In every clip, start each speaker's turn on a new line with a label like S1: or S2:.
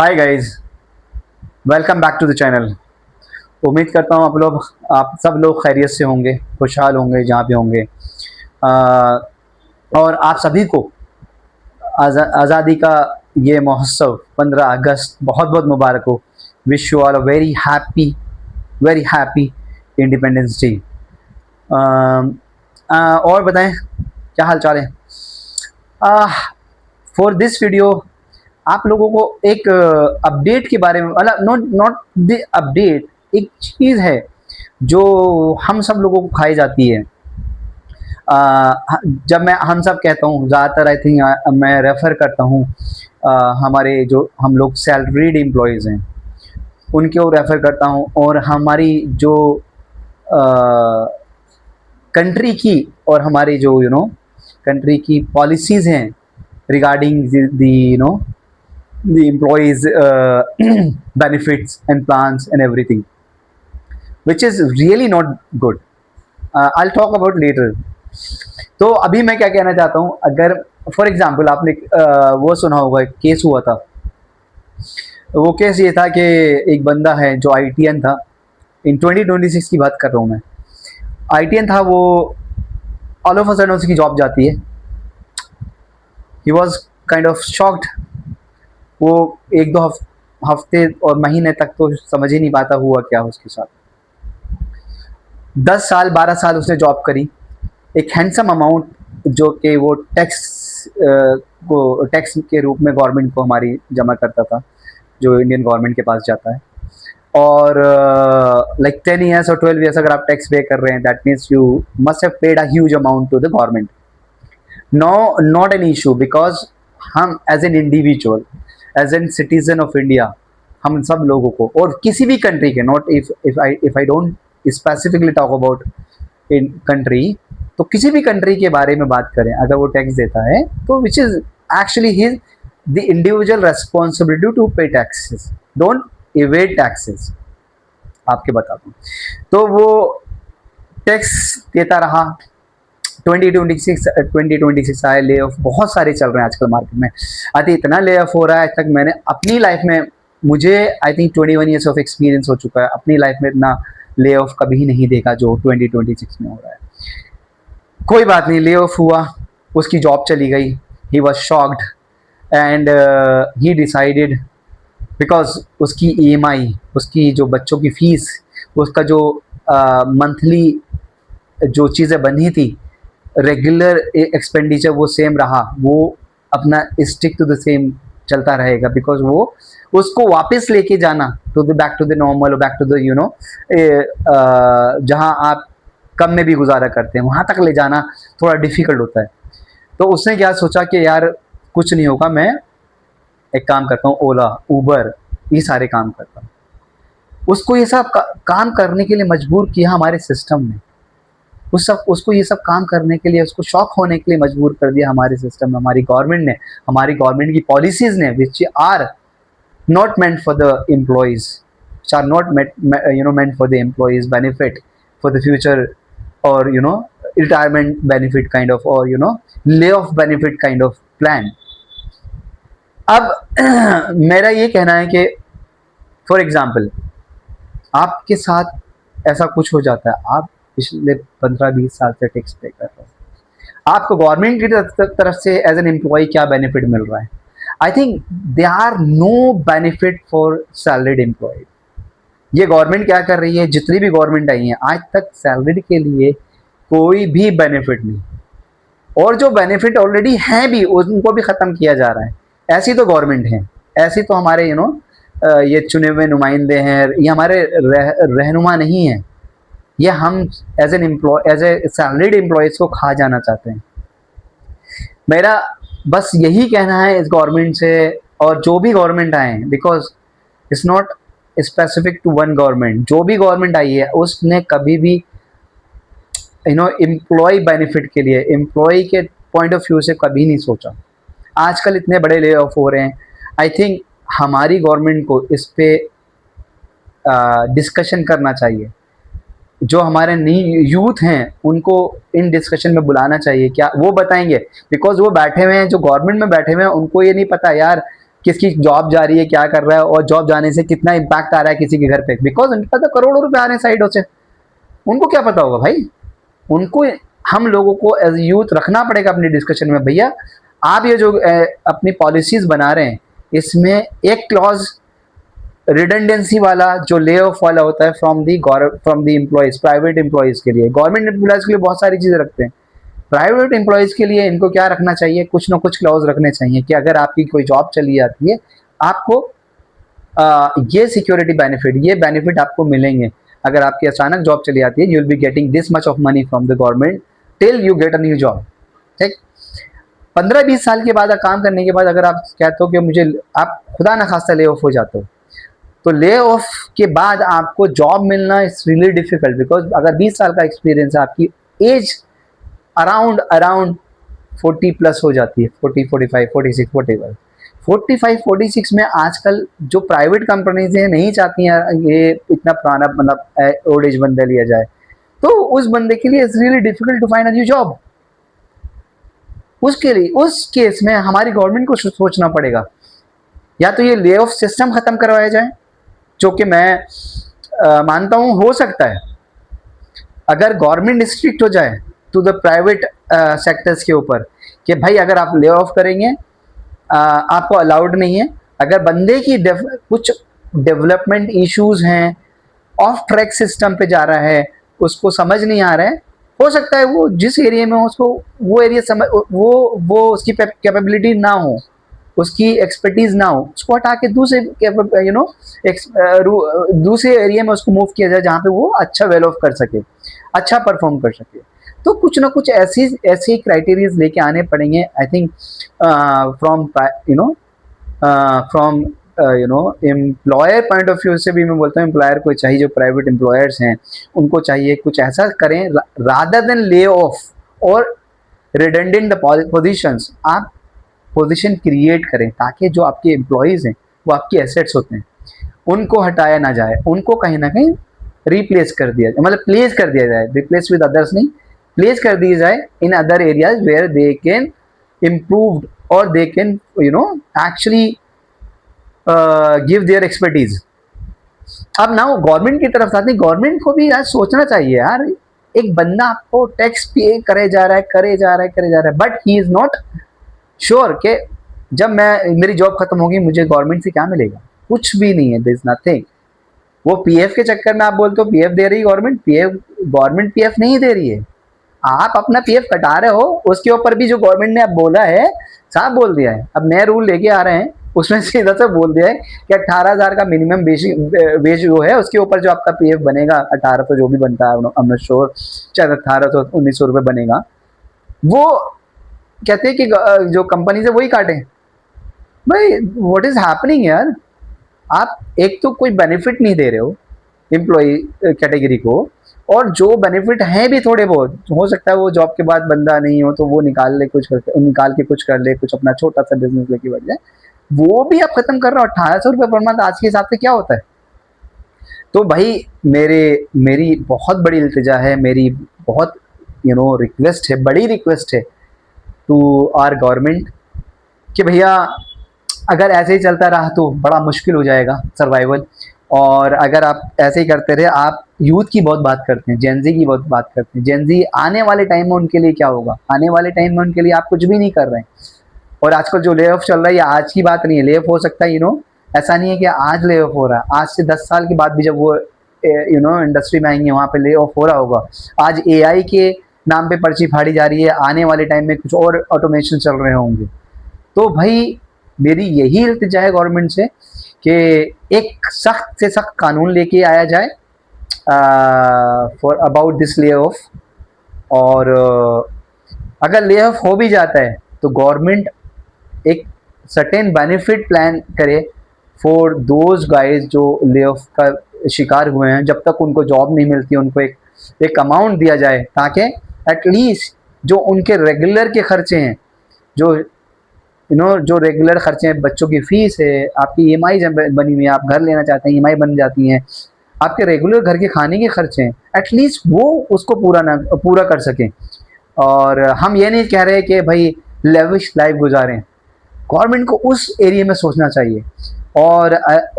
S1: Hi guys, welcome back to the channel. उम्मीद करता हूँ आप सब लोग खैरियत से होंगे, खुशहाल होंगे जहाँ भी होंगे। और आप सभी को आज़ादी का ये महोत्सव 15 अगस्त बहुत बहुत मुबारक हो। Wish you all a very happy independence day. और बताएं क्या हाल चाल है। फॉर दिस वीडियो आप लोगों को एक अपडेट के बारे में, मतलब नॉट द अपडेट, एक चीज़ है जो हम सब लोगों को खाई जाती है। जब मैं हम सब कहता हूँ, ज़्यादातर आई थिंक मैं रेफ़र करता हूँ हमारे जो हम लोग सैलरीड एम्प्लॉयज़ हैं उनको रेफ़र करता हूँ, और हमारी जो कंट्री की और हमारी जो कंट्री की पॉलिसीज़ हैं regarding the employees benefits and plans and everything, which is really not good. I'll talk about later. तो अभी मैं क्या कहना चाहता हूँ, अगर फॉर एग्जांपल आपने वो सुना होगा, केस हुआ था। वो केस ये था कि एक बंदा है जो ITN था, इन 2026 की बात कर रहा हूँ मैं। ITN था, वो ऑल ऑफ अ सडन उसकी जॉब जाती है। He was kind of shocked. वो एक दो हफ्ते और महीने तक तो समझ ही नहीं पाता हुआ क्या उसके साथ। 10 साल 12 साल उसने जॉब करी, एक हैंडसम अमाउंट जो कि वो टैक्स के रूप में गवर्नमेंट को हमारी जमा करता था, जो इंडियन गवर्नमेंट के पास जाता है। और लाइक 10 ईयर्स और 12 ईयर्स अगर आप टैक्स पे कर रहे हैं, that means you must have paid a huge amount to the government. No, not an issue, because हम as an individual, as an citizen of India, हम सब लोगों को, और किसी भी कंट्री के, not if I don't specifically talk about in country, तो किसी भी कंट्री के बारे में बात करें, अगर वो टैक्स देता है तो which is actually his the individual responsibility to pay taxes, don't evade taxes. आपके बताता हूँ, तो वो टैक्स देता रहा। 2026 आए, ले ऑफ बहुत सारे चल रहे हैं आजकल मार्केट में। आई थिंक इतना ले ऑफ हो रहा है, आज तक मैंने अपनी लाइफ में, मुझे I think 21 years of experience हो चुका है, अपनी लाइफ में इतना ले ऑफ कभी नहीं देखा जो 2026 में हो रहा है। कोई बात नहीं, ले ऑफ हुआ, उसकी जॉब चली गई, he was shocked and he decided, because उसकी EMI, उसकी जो बच्चों की फीस, उसका जो मंथली जो चीज़ें बनी थी, रेगुलर एक्सपेंडिचर वो सेम रहा, वो अपना स्टिक टू द सेम चलता रहेगा, बिकॉज वो उसको वापस लेके जाना to the back to the normal, back to the जहाँ आप कम में भी गुजारा करते हैं वहाँ तक ले जाना थोड़ा डिफ़िकल्ट होता है। तो उसने क्या सोचा कि यार कुछ नहीं होगा, मैं एक काम करता हूँ, ओला, उबर, ये सारे काम करता हूँ। उसको ये सब काम करने के लिए मजबूर किया हमारे सिस्टम ने, उसको ये सब काम करने के लिए, उसको शौक होने के लिए मजबूर कर दिया हमारे सिस्टम में, हमारी गवर्नमेंट ने, हमारी गवर्नमेंट की पॉलिसीज़ ने, which are not meant for the employees, which are not meant for the employees benefit for the future, or retirement benefit kind of, or layoff benefit kind of plan. अब मेरा ये कहना है कि for example आपके साथ ऐसा कुछ हो जाता है, आप पिछले 15-20 साल से टैक्स पे कर रहे हैं, आपको गवर्नमेंट की तरफ से एज एन एम्प्लॉय क्या बेनिफिट मिल रहा है? I think they are no benefit for salaried employee. ये गवर्नमेंट क्या कर रही है, जितनी भी गवर्नमेंट आई है आज तक, सैलरीड के लिए कोई भी बेनिफिट नहीं, और जो बेनिफिट ऑलरेडी हैं भी उनको भी ख़त्म किया जा रहा है। ऐसी तो गवर्नमेंट है, ऐसी तो हमारे ये चुने हुए नुमाइंदे हैं, ये हमारे रहनुमा नहीं हैं, ये हम एज ए सैलरीड एम्प्लॉयज़ को खा जाना चाहते हैं। मेरा बस यही कहना है इस गवर्नमेंट से, और जो भी गवर्नमेंट आए, because it's not specific to one government, जो भी गवर्नमेंट आई है उसने कभी भी एम्प्लॉय बेनिफिट के लिए, एम्प्लॉय के पॉइंट ऑफ व्यू से कभी नहीं सोचा। आजकल इतने बड़े ले ऑफ हो रहे हैं, आई थिंक हमारी गवर्नमेंट को इस पे डिस्कशन करना चाहिए। जो हमारे नई यूथ हैं उनको इन डिस्कशन में बुलाना चाहिए, क्या वो बताएंगे, बिकॉज वो बैठे हुए हैं, जो गवर्नमेंट में बैठे हुए हैं, उनको ये नहीं पता यार किसकी जॉब जा रही है, क्या कर रहा है, और जॉब जाने से कितना इम्पैक्ट आ रहा है किसी के घर पे, बिकॉज उनके पास तो करोड़ों रुपए आ रहे हैं साइडों से। उनको क्या पता होगा भाई? उनको हम लोगों को एज यूथ रखना पड़ेगा अपनी डिस्कशन में, भैया आप ये जो अपनी पॉलिसीज बना रहे हैं इसमें एक क्लॉज रिडंडेंसी वाला जो ले ऑफ वाला होता है from the employees, private employees के लिए। गवर्नमेंट एम्प्लॉयज के लिए बहुत सारी चीजें रखते हैं, प्राइवेट एम्प्लॉयज के लिए इनको क्या रखना चाहिए, कुछ ना कुछ क्लॉज रखने चाहिए कि अगर आपकी कोई जॉब चली जाती है आपको ये सिक्योरिटी बेनिफिट, ये बेनिफिट आपको मिलेंगे। अगर आपकी अचानक जॉब चली जाती है, you will be getting this much of money from the government till you get a new job. ठीक, 15-20 साल के बाद काम करने के बाद अगर आप कहते हो कि मुझे, आप खुदा ना खास्ता ले ऑफ हो जाते हो, तो ले ऑफ के बाद आपको जॉब मिलना इज रियली डिफिकल्ट, बिकॉज अगर 20 साल का एक्सपीरियंस है, आपकी एज अराउंड अराउंड 40 प्लस हो जाती है, 40, 45, 46, 45, 45, 46 में आजकल जो प्राइवेट कंपनीज हैं नहीं चाहती हैं ये इतना पुराना मतलब ओल्ड एज बंदा लिया जाए, तो उस बंदे के लिए it's really difficult to find a new job. उसके लिए उस केस में हमारी गवर्नमेंट को सोचना पड़ेगा, या तो ये ले ऑफ सिस्टम खत्म करवाया जाए, जो कि मैं मानता हूं हो सकता है अगर गवर्नमेंट स्ट्रिक्ट हो जाए टू द प्राइवेट सेक्टर्स के ऊपर कि भाई अगर आप ले ऑफ करेंगे आपको अलाउड नहीं है। अगर बंदे की कुछ डेवलपमेंट इश्यूज हैं, ऑफ ट्रैक सिस्टम पे जा रहा है, उसको समझ नहीं आ रहा है, हो सकता है वो जिस एरिया में हो उसको वो एरिया समझ, वो उसकी कैपेबिलिटी ना हो, उसकी एक्सपर्टीज ना हो, उसको हटा के दूसरे दूसरे एरिया में उसको मूव किया जाए जहाँ पे वो अच्छा वेल ऑफ कर सके, अच्छा परफॉर्म कर सके। तो कुछ ना कुछ ऐसी क्राइटेरियाज लेके आने पड़ेंगे, I think from employer point of view से भी मैं बोलता हूँ एम्प्लॉयर को चाहिए, जो प्राइवेट एम्प्लॉयर्स हैं उनको चाहिए कुछ ऐसा करें रादर देन ले ऑफ और रिडंडेंट पोजीशंस। आप पोजीशन क्रिएट करें ताकि जो आपके एम्प्लॉयज़ हैं वो आपके एसेट्स होते हैं, उनको हटाया ना जाए, उनको कहीं ना कहीं रिप्लेस कर दिया जाए, मतलब प्लेस कर दिया जाए, रिप्लेस विद अदर्स नहीं, प्लेस कर दी जाए in other areas where they can improve और they can actually give their expertise. अब ना गवर्नमेंट की तरफ आते, गवर्नमेंट को भी आज सोचना चाहिए यार, एक बंदा आपको टैक्स पे करे जा रहा है, but he is not sure कि जब मेरी जॉब खत्म होगी मुझे गवर्नमेंट से क्या मिलेगा, कुछ भी नहीं है, देयर इज नथिंग। वो पीएफ के चक्कर में आप बोलते हो पीएफ दे रही है गवर्नमेंट पीएफ नहीं दे रही है, आप अपना पीएफ कटा रहे हो, उसके ऊपर भी जो गवर्नमेंट ने अब बोला है, साफ बोल दिया है, अब नए रूल लेके आ रहे हैं, उसमें सीधा से बोल दिया है कि 18,000 का मिनिमम वेज जो है उसके ऊपर जो आपका पीएफ बनेगा 1800 जो भी बनता है, आई एम नॉट श्योर, शायद 1800-1900 रुपये बनेगा, वो कहते हैं कि जो कंपनी से वही काटे। भाई व्हाट इज हैपनिंग यार, आप एक तो कोई बेनिफिट नहीं दे रहे हो एम्प्लॉय कैटेगरी को, और जो बेनिफिट हैं भी थोड़े बहुत, हो सकता है वो जॉब के बाद बंदा नहीं हो तो वो निकाल के कुछ कर ले, कुछ अपना छोटा सा बिजनेस लेके बढ़ जाए, वो भी आप खत्म कर रहे हो। 1800 रुपये पर मंथ आज के हिसाब से क्या होता है? तो भाई मेरी बहुत बड़ी इल्तिजा है, मेरी बहुत रिक्वेस्ट है, बड़ी रिक्वेस्ट है टू आवर गवर्नमेंट कि भैया अगर ऐसे ही चलता रहा तो बड़ा मुश्किल हो जाएगा सर्वाइवल, और अगर आप ऐसे ही करते रहे, आप यूथ की बहुत बात करते हैं, जेनजी की बहुत बात करते हैं, जेनजी आने वाले टाइम में उनके लिए क्या होगा, आने वाले टाइम में उनके लिए आप कुछ भी नहीं कर रहे हैं। और आजकल जो ले ऑफ चल रहा है ये आज की बात नहीं है, ले ऑफ हो सकता है ऐसा नहीं है कि आज ले ऑफ हो रहा है, आज से 10 साल के बाद भी जब वो इंडस्ट्री में आएंगे वहाँ पे ले ऑफ हो रहा होगा। आज एआई के नाम पे पर्ची फाड़ी जा रही है, आने वाले टाइम में कुछ और ऑटोमेशन चल रहे होंगे। तो भाई मेरी यही इल्तिजा है गवर्नमेंट से कि एक सख्त से सख्त कानून लेके आया जाए for about this lay off, और अगर ले ऑफ हो भी जाता है तो गवर्नमेंट एक सर्टेन बेनिफिट प्लान करे फॉर दोज गाइज जो ले ऑफ का शिकार हुए हैं, जब तक उनको जॉब नहीं मिलती उनको एक अमाउंट दिया जाए, ताकि एटलीस्ट जो उनके रेगुलर के खर्चे हैं, जो रेगुलर खर्चे हैं, बच्चों की फीस है, आपकी ईएमआई बनी हुई है, आप घर लेना चाहते हैं ईएमआई बन जाती हैं, आपके रेगुलर घर के खाने के खर्चे हैं, एटलीस्ट वो उसको पूरा कर सकें। और हम ये नहीं कह रहे कि भाई लेविश लाइफ गुजारें, गवर्नमेंट को उस एरिया में सोचना चाहिए। और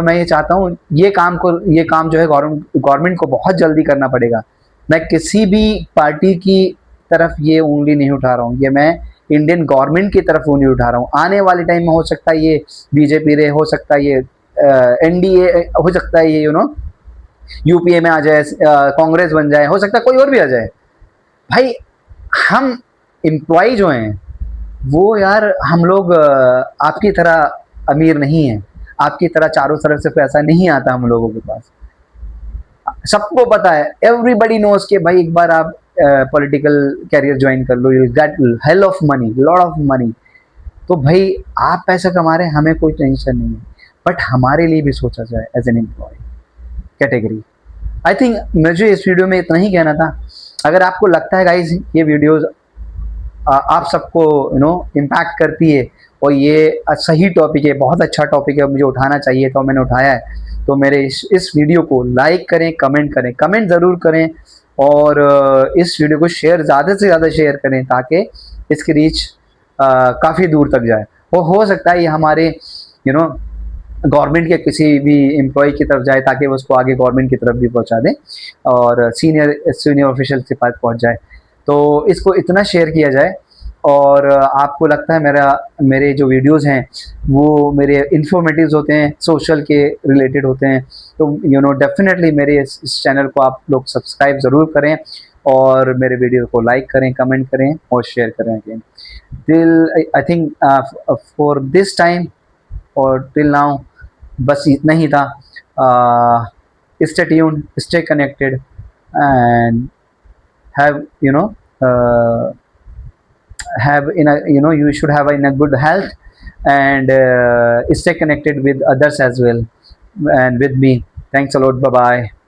S1: मैं ये चाहता हूँ ये काम जो है गवर्नमेंट को बहुत जल्दी करना पड़ेगा। मैं किसी भी पार्टी की तरफ ये उंगली नहीं उठा रहा हूँ, ये मैं इंडियन गवर्नमेंट की तरफ उंगली उठा रहा हूँ। आने वाले टाइम में हो सकता है ये बीजेपी रहे, हो सकता है ये एनडीए, हो सकता है ये यूपीए में आ जाए, कांग्रेस बन जाए, हो सकता है कोई और भी आ जाए। भाई हम एम्प्लॉय जो हैं वो यार हम लोग आपकी तरह अमीर नहीं है, आपकी तरह चारों तरफ से पैसा नहीं आता हम लोगों के पास। सबको पता है, एवरीबडी नोज के भाई एक बार आप पॉलिटिकल कैरियर ज्वाइन कर लो, you get hell of money, lot of money. तो भाई आप पैसा कमा रहे हैं, हमें कोई टेंशन नहीं है, बट हमारे लिए भी सोचा जाए as an employee category. I think मुझे इस वीडियो में इतना ही कहना था। अगर आपको लगता है गाइज ये वीडियोस आप सबको इम्पैक्ट करती है और ये सही टॉपिक है, बहुत अच्छा टॉपिक है, मुझे उठाना चाहिए तो मैंने उठाया है, तो मेरे इस वीडियो को लाइक करें, कमेंट ज़रूर करें और इस वीडियो को ज़्यादा से ज़्यादा शेयर करें ताकि इसकी रीच काफ़ी दूर तक जाए। वो हो सकता है ये हमारे गवर्नमेंट के किसी भी एम्प्लॉय की तरफ जाए ताकि वो उसको आगे गवर्नमेंट की तरफ भी पहुंचा दें और सीनियर ऑफिशियल के पास पहुंच जाए। तो इसको इतना शेयर किया जाए। और आपको लगता है मेरे जो वीडियोस हैं वो मेरे इन्फॉर्मेटिव्स होते हैं, सोशल के रिलेटेड होते हैं, तो डेफिनेटली मेरे इस चैनल को आप लोग सब्सक्राइब ज़रूर करें और मेरे वीडियो को लाइक करें, कमेंट करें और शेयर करें। Again I think for this time और टिल नाउ बस इतना ही था। Stay tuned, stay connected and have you should have in a good health and stay connected with others as well and with me. Thanks a lot. Bye bye.